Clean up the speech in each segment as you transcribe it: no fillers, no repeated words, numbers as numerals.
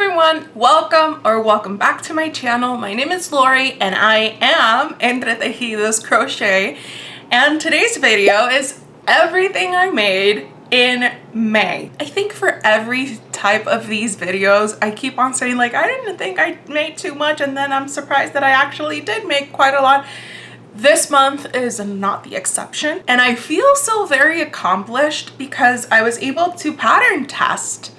everyone, welcome back to my channel. My name is Lori and I am Entretejidos Crochet, and today's video is everything I made in May. I think for every type of these videos I keep on saying like I didn't think I made too much, and then I'm surprised that I actually did make quite a lot. This month is not the exception, and I feel so very accomplished because I was able to pattern test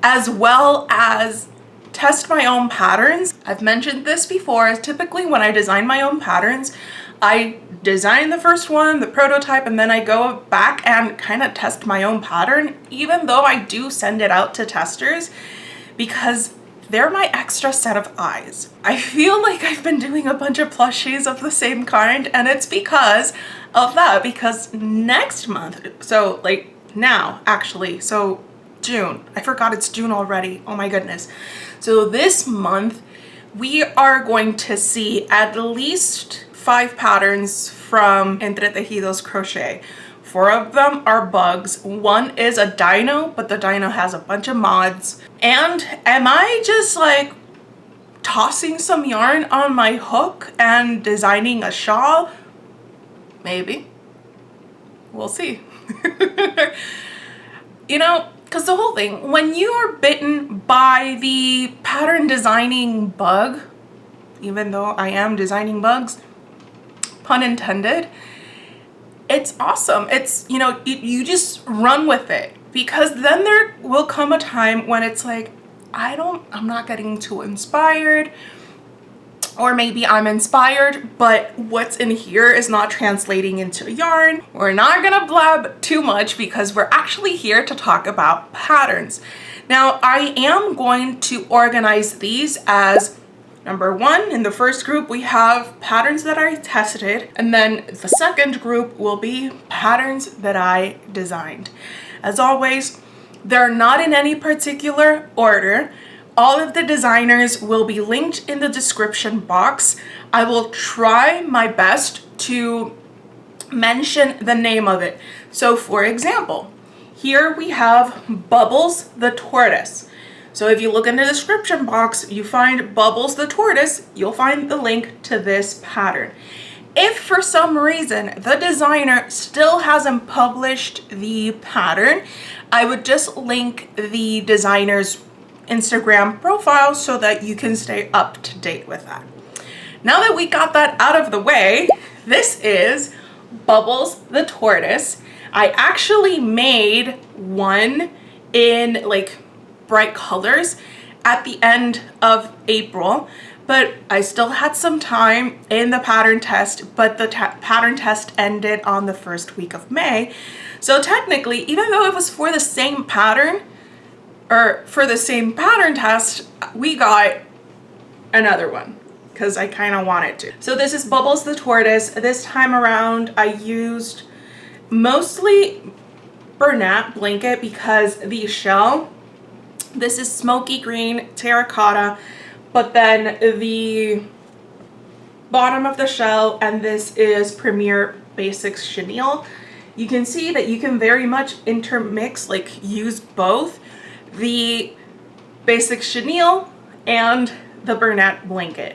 as well as test my own patterns. I've mentioned this before. Typically when I design my own patterns, I design the first one, the prototype, and then I go back and kind of test my own pattern, even though I do send it out to testers because they're my extra set of eyes. I feel like I've been doing a bunch of plushies of the same kind, and it's because of that, because next month, so like now actually, so June. I forgot it's June already. Oh my goodness. So this month we are going to see at least 5 patterns from Entretejidos Crochet. 4 of them are bugs. 1 is a dino, but the dino has a bunch of mods. And am I just like tossing some yarn on my hook and designing a shawl? Maybe. We'll see. You know, because the whole thing, when you are bitten by the pattern designing bug, even though I am designing bugs, pun intended, it's awesome. It's, you know, you just run with it, because then there will come a time when it's like, I'm not getting too inspired, or maybe I'm inspired, but what's in here is not translating into yarn. We're not gonna blab too much because we're actually here to talk about patterns. Now, I am going to organize these as number 1. In the first group, we have patterns that I tested, and then the second group will be patterns that I designed. As always, they're not in any particular order. All of the designers will be linked in the description box. I will try my best to mention the name of it. So for example, here we have Bubbles the tortoise. So if you look in the description box, you find Bubbles the tortoise, you'll find the link to this pattern. If for some reason the designer still hasn't published the pattern, I would just link the designer's Instagram profile so that you can stay up to date with that. Now that we got that out of the way, this is Bubbles the tortoise. I actually made one in like bright colors at the end of April, but I still had some time in the pattern test, but the pattern test ended on the first week of May. So technically, even though it was for the same pattern, or for the same pattern test, we got another one because I kind of wanted to. So this is Bubbles the tortoise. This time around I used mostly bernat blanket because the shell, this is smoky green terracotta, but then the bottom of the shell, and this is Premier Basix chenille. You can see that you can very much intermix, like use both the basic chenille and the bernat blanket,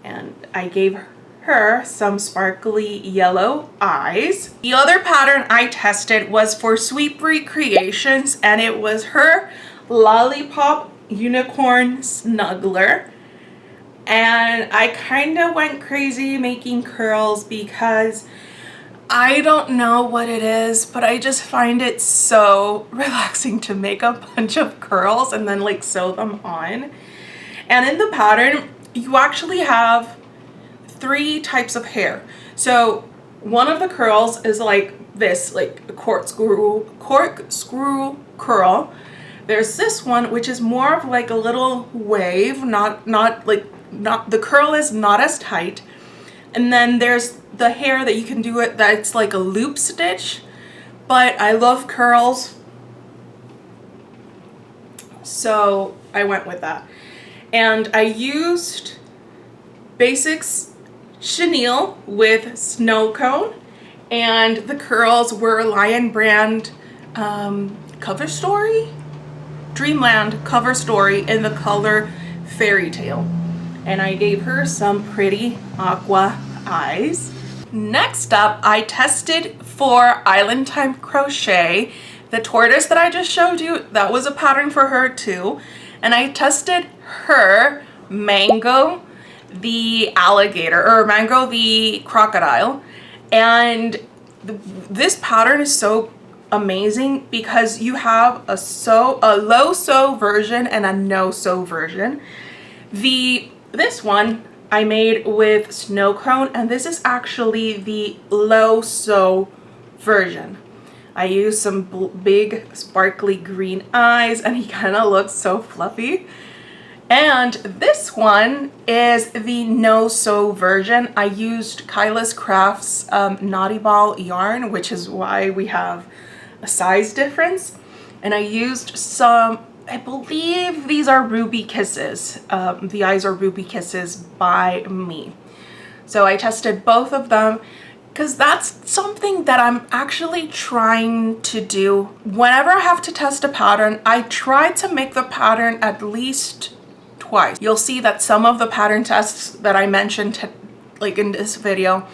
and I gave her some sparkly yellow eyes. The other pattern I tested was for Sweetberry Creations, and it was her lollipop unicorn snuggler, and I kind of went crazy making curls because I don't know what it is, but I just find it so relaxing to make a bunch of curls and then like sew them on. And in the pattern, you actually have 3 types of hair. So one of the curls is like this, like a corkscrew curl. There's this one, which is more of like a little wave, not the curl is not as tight. And then there's the hair that you can do it that's like a loop stitch, but I love curls, so I went with that. And I used Basix chenille with snow cone, and the curls were Lion Brand Cover Story. Dreamland cover story in the color Fairy Tale. And I gave her some pretty aqua eyes. Next up, I tested for Island Time Crochet. The tortoise that I just showed you, that was a pattern for her too. And I tested her Mango the alligator, or Mango the crocodile. And this pattern is so amazing because you have a low sew version and a no sew version. This one I made with snow cone, and this is actually the low sew version. I used some big sparkly green eyes, and he kind of looks so fluffy. And this one is the no sew version. I used Kyla's Crafts Naughty Ball yarn, which is why we have a size difference. And I used some, I believe these are Ruby Kisses. The eyes are Ruby Kisses by me. So I tested both of them because that's something that I'm actually trying to do. Whenever I have to test a pattern, I try to make the pattern at least twice. You'll see that some of the pattern tests that I mentioned like in this video,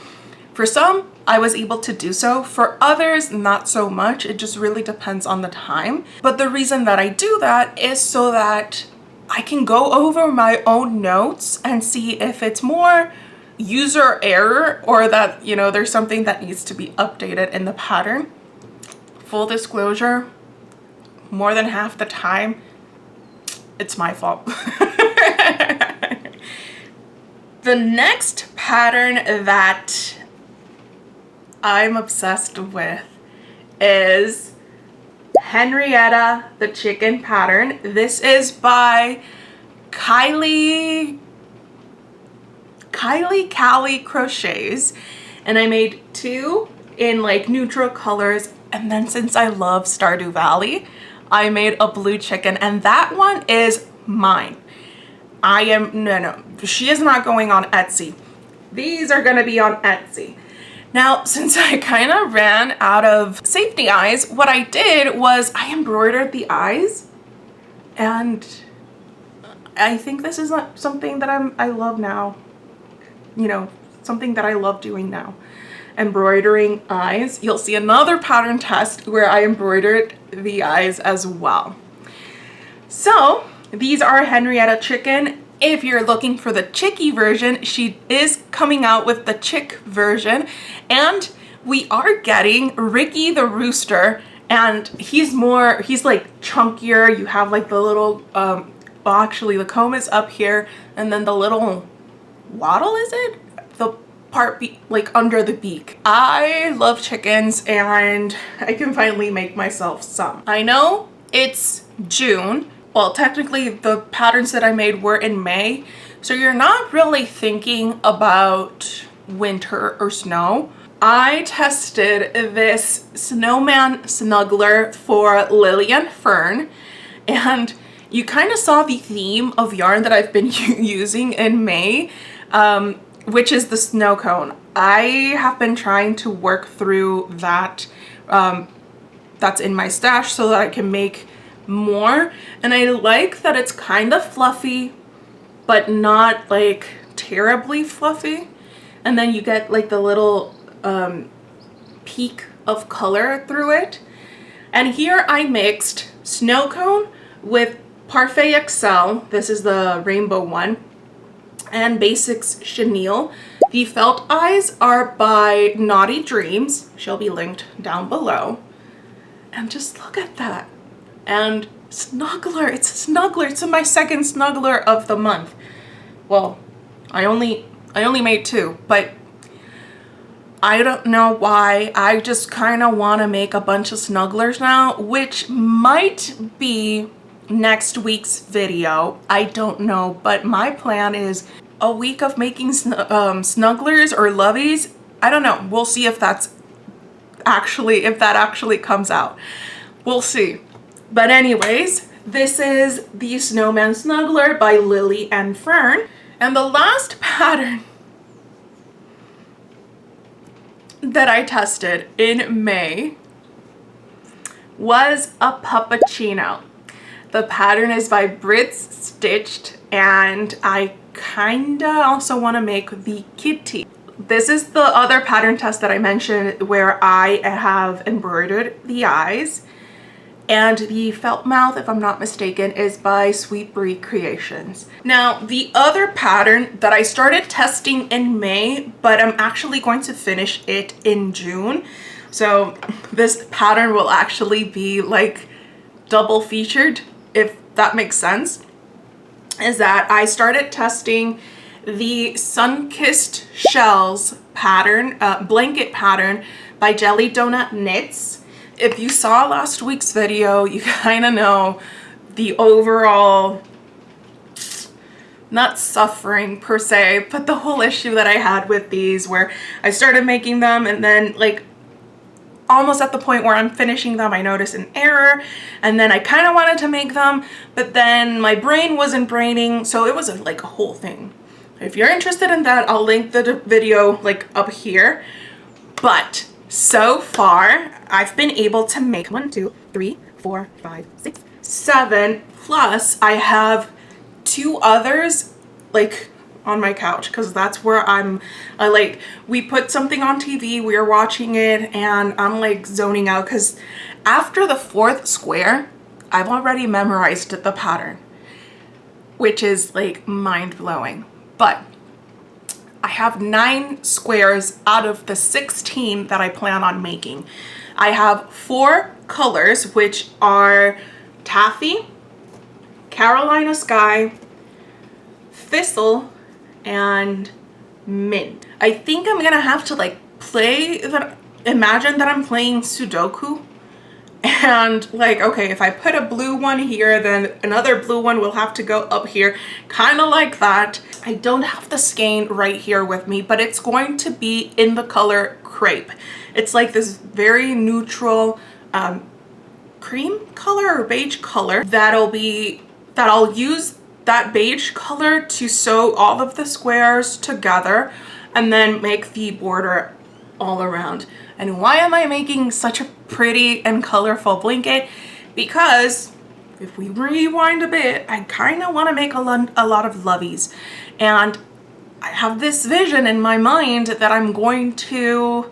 for some I was able to do so, for others not so much. It just really depends on the time. But the reason that I do that is so that I can go over my own notes and see if it's more user error or that, you know, there's something that needs to be updated in the pattern. Full disclosure, more than half the time it's my fault. The next pattern that I'm obsessed with is Henrietta the chicken pattern. This is by Kylie Callie Crochets, and I made two in like neutral colors, and then since I love Stardew Valley, I made a blue chicken, and that one is mine. No, she is not going on Etsy. These are gonna be on Etsy. Now, since I kind of ran out of safety eyes, what I did was I embroidered the eyes, and I think this is not something that I love now. You know, something that I love doing now. Embroidering eyes. You'll see another pattern test where I embroidered the eyes as well. So these are Henrietta chicken. If you're looking for the chickie version, she is coming out with the chick version, and we are getting Ricky the rooster, and he's like chunkier. You have like the little well, actually the comb is up here, and then the little wattle, is it? The part like under the beak. I love chickens, and I can finally make myself some. I know it's June. Well, technically the patterns that I made were in May, so you're not really thinking about winter or snow. I tested this snowman snuggler for Lily and Fern, and you kind of saw the theme of yarn that I've been using in May, which is the snow cone. I have been trying to work through that that's in my stash so that I can make more, and I like that it's kind of fluffy but not like terribly fluffy, and then you get like the little peak of color through it. And here I mixed snow cone with Parfait XL, this is the rainbow one, and Basix Chenille. The felt eyes are by Naughty Dreams, she'll be linked down below. And just look at that. And snuggler, it's a snuggler. It's my second snuggler of the month. Well, I only made two, but I don't know why. I just kind of want to make a bunch of snugglers now, which might be next week's video. I don't know, but my plan is a week of making snugglers or loveys. I don't know. We'll see if that actually comes out. We'll see. But anyways, this is the Snowman Snuggler by Lily and Fern. And the last pattern that I tested in May was a puppuccino. The pattern is by Brits Stitched, and I kinda also want to make the kitty. This is the other pattern test that I mentioned where I have embroidered the eyes. And the felt mouth, if I'm not mistaken, is by Sweet Brie Creations. Now, the other pattern that I started testing in May, but I'm actually going to finish it in June. So this pattern will actually be like double featured, if that makes sense, is that I started testing the Sun-Kissed Shells pattern, blanket pattern by Jelly Donut Knits. If you saw last week's video, you kind of know the overall, not suffering per se, but the whole issue that I had with these, where I started making them and then like almost at the point where I'm finishing them, I noticed an error, and then I kind of wanted to make them, but then my brain wasn't braining, so it was like a whole thing. If you're interested in that, I'll link the video like up here. But so far, I've been able to make 1, 2, 3, 4, 5, 6, 7, plus I have 2 others like on my couch, because that's where we put something on TV, we were watching it, and I'm like zoning out, because after the 4th square, I've already memorized the pattern, which is like mind-blowing. But I have 9 squares out of the 16 that I plan on making. I have 4 colors, which are Taffy, Carolina Sky, Thistle, and Mint. I think I'm gonna have to like imagine that I'm playing Sudoku, and like, okay, if I put a blue one here, then another blue one will have to go up here, kind of like that. I don't have the skein right here with me, but it's going to be in the color crepe. It's like this very neutral cream color or beige color that I'll use that beige color to sew all of the squares together and then make the border all around. And why am I making such a pretty and colorful blanket? Because if we rewind a bit, I kind of want to make a lot of loveys, and I have this vision in my mind that I'm going to,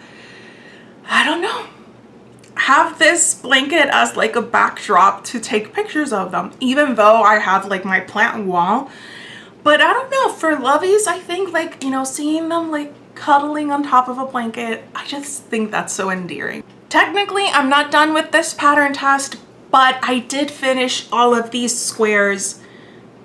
I don't know, have this blanket as like a backdrop to take pictures of them, even though I have like my plant wall. But I don't know, for loveys, I think like, you know, seeing them like cuddling on top of a blanket, I just think that's so endearing. Technically, I'm not done with this pattern test, but I did finish all of these squares,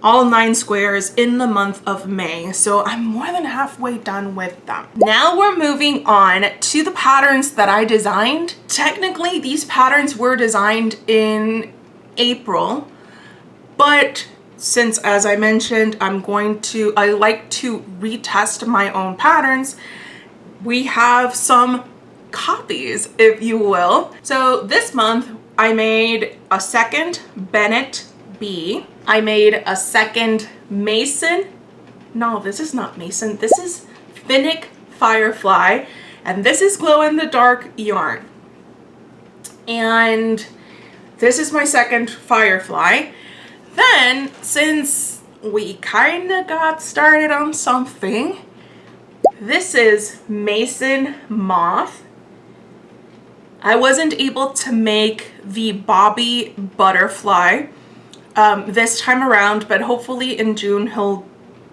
all 9 squares, in the month of May, so I'm more than halfway done with them. Now we're moving on to the patterns that I designed. Technically, these patterns were designed in April, but since, as I mentioned, I like to retest my own patterns, we have some copies, if you will. So this month I made a second Bernat bee. I made a second Mason. No, this is not Mason. This is Finnick Firefly, and this is glow-in-the-dark yarn. And this is my second Firefly. Then, since we kind of got started on something, this is Mason Moth. I wasn't able to make the Bobby Butterfly this time around, but hopefully in June he'll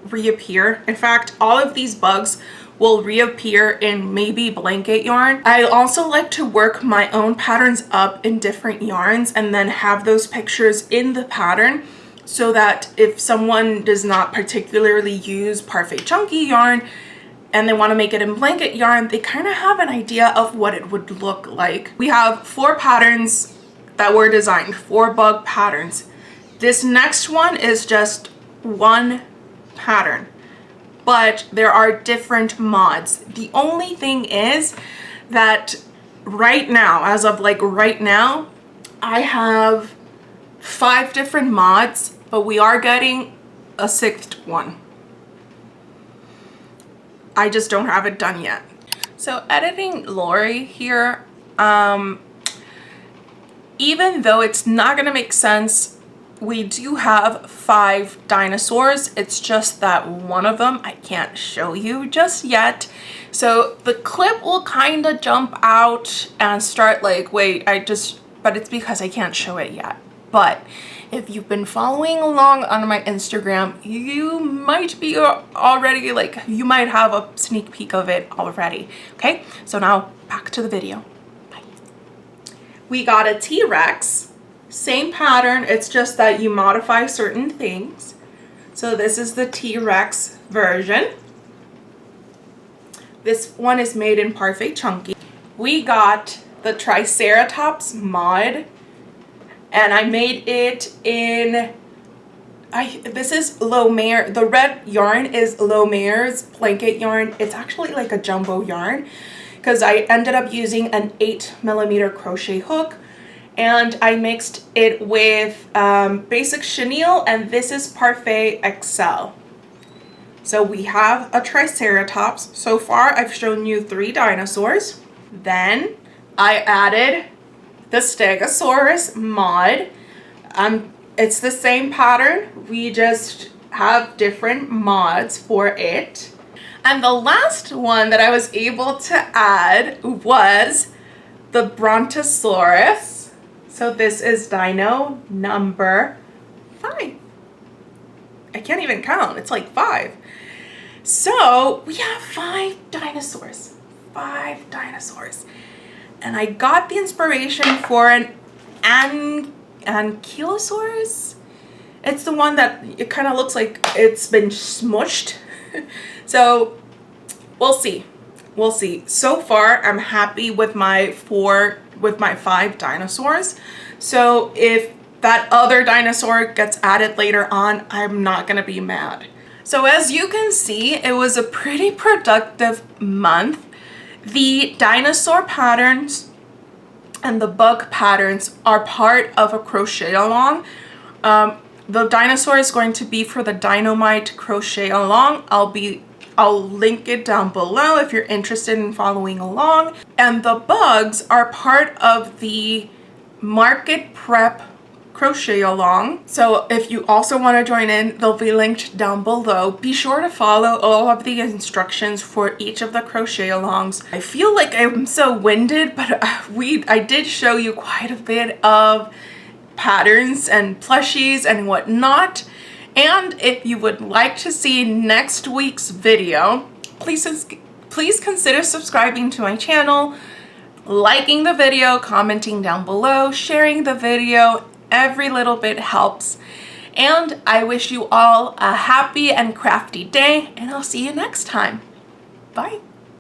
reappear. In fact, all of these bugs will reappear in maybe blanket yarn. I also like to work my own patterns up in different yarns and then have those pictures in the pattern, so that if someone does not particularly use parfait chunky yarn and they want to make it in blanket yarn, they kind of have an idea of what it would look like. We have 4 patterns that were designed, 4 bug patterns. This next one is just one pattern, but there are different mods. The only thing is that right now, as of like right now, I have 5 different mods, but we are getting a 6th one. I just don't have it done yet. So editing Lori here, even though it's not gonna make sense we do have 5 dinosaurs. It's just that one of them I can't show you just yet. So the clip will kind of jump out and start like, wait, but it's because I can't show it yet. But if you've been following along on my Instagram, you might be already like, you might have a sneak peek of it already. Okay, so now back to the video. Bye. We got a T-Rex, same pattern, it's just that you modify certain things. So this is the T-Rex version. This one is made in Parfait Chunky. We got the Triceratops mod, and I made it in, this is Lomere, the red yarn is Lomere's blanket yarn. It's actually like a jumbo yarn because I ended up using an 8mm crochet hook, and I mixed it with basic chenille, and this is Parfait XL. So we have a Triceratops. So far I've shown you 3 dinosaurs. Then I added the Stegosaurus mod. It's the same pattern, we just have different mods for it. And the last one that I was able to add was the Brontosaurus. So this is dino number 5. I can't even count, it's like 5. So we have 5 dinosaurs. 5 dinosaurs. And I got the inspiration for an ankylosaurus. It's the one that it kind of looks like it's been smushed. So we'll see. We'll see. So far, I'm happy with my 5 dinosaurs. So if that other dinosaur gets added later on, I'm not gonna be mad. So as you can see, it was a pretty productive month. The dinosaur patterns and the bug patterns are part of a crochet along. The dinosaur is going to be for the Dynamite crochet along. I'll link it down below if you're interested in following along. And the bugs are part of the Market Prep crochet along. So if you also want to join in, they'll be linked down below. Be sure to follow all of the instructions for each of the crochet alongs. I feel like I'm so winded, but I did show you quite a bit of patterns and plushies and whatnot. And if you would like to see next week's video, please consider subscribing to my channel, liking the video, commenting down below, sharing the video. Every little bit helps. And I wish you all a happy and crafty day, and I'll see you next time. Bye.